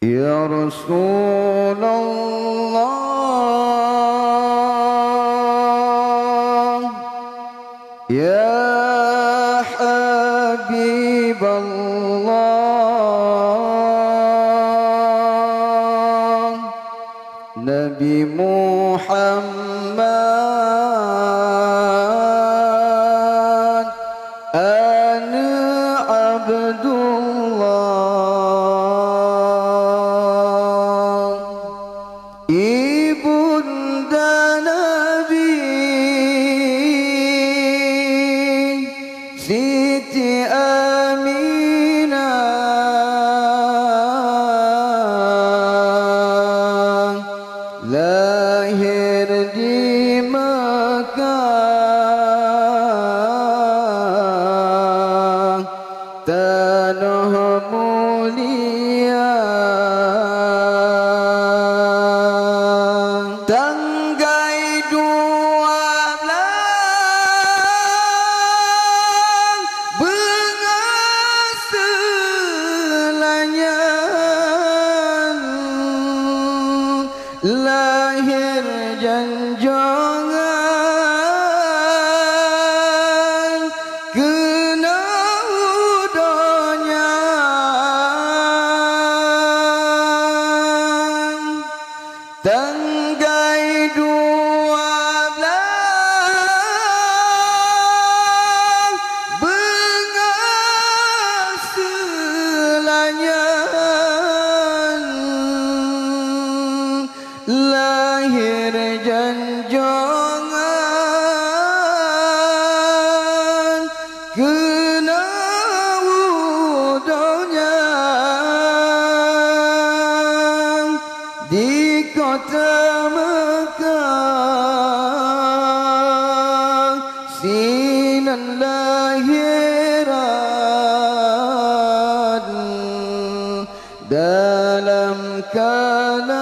Ya Rasulullah, Ya Habiballah, Nabi Muhammad, ana Abdullah, ibunda Nabi Siti Aminah, lahir di Makkah, tanah mulia. Tanggai 12 bengaselanya, lahir janjongan kena udahnya. Tanggai 12 bengaselanya, lahir janjongan kena udahnya. Di kota Mekah sinan lahiran, dalam kalangan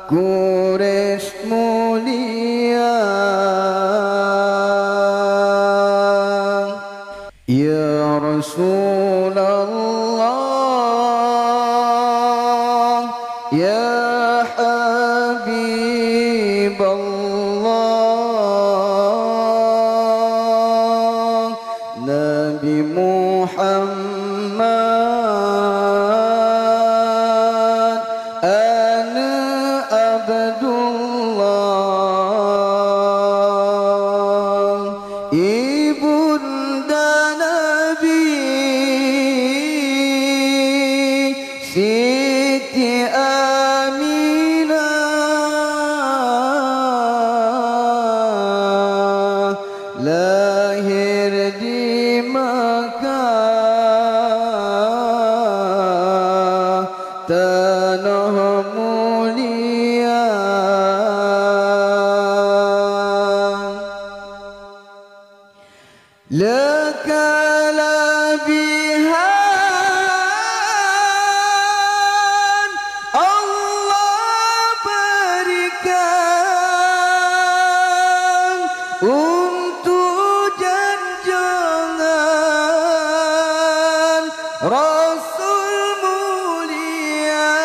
Quraisy mulia. Ya Rasulullah, Ya Habiballah, Nabi Muhammad, ana Abdullah, ibunda Nabi Siti Aminah, lahir di Makkah, tanah mulia. Lakalah bihan Allah berikan untuk janjongan Rasul mulia.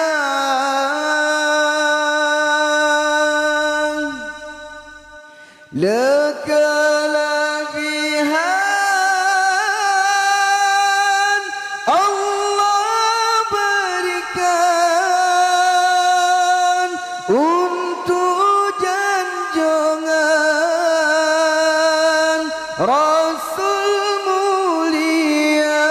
Lakalah bihan Allah berikan untuk janjongan Rasul mulia.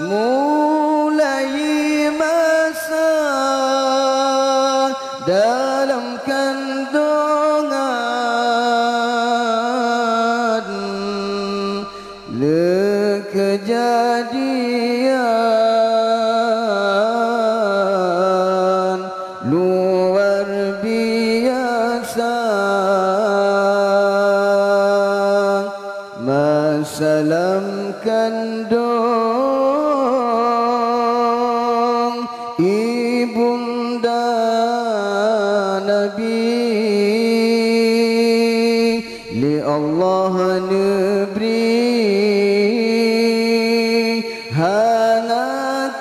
Mulai masa dalam kandungan, kejadian luar biasa. Masalam kandung ibunda Nabi, li Allah negeri hana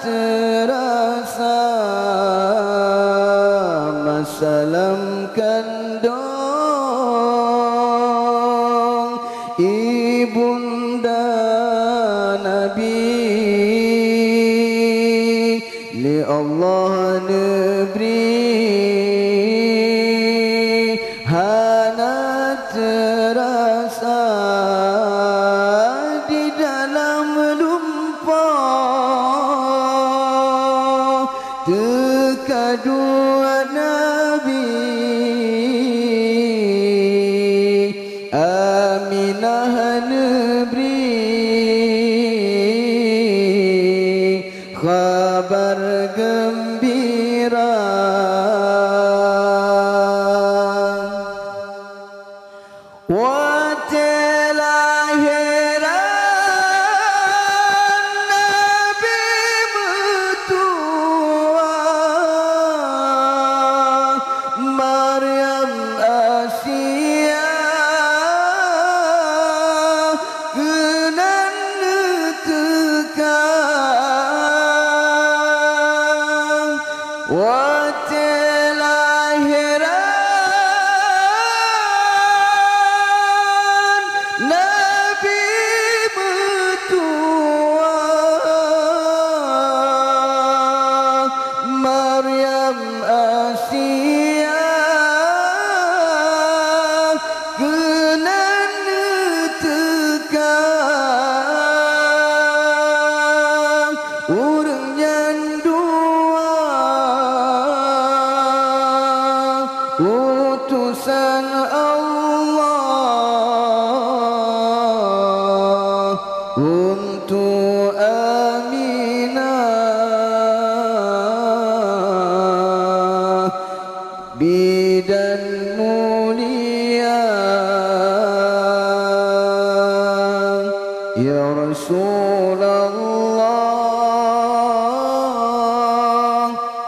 terasa masalamkan dong ibunda Nabi li Allah negeri hana terasa di dalam lumpur tekadua Nabi Aminah negeri khabar gembira wa telahiran Nabi mertua Maryam Asia kenan tekan wa telahiran Nabi mertua Maryam Asia kenan tekan urang nyandua utusan Allah untuk Aminah bidan mulia ya Rasulullah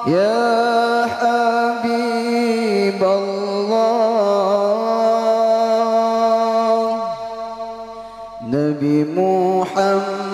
ya Habib Allah Nabi Muhammad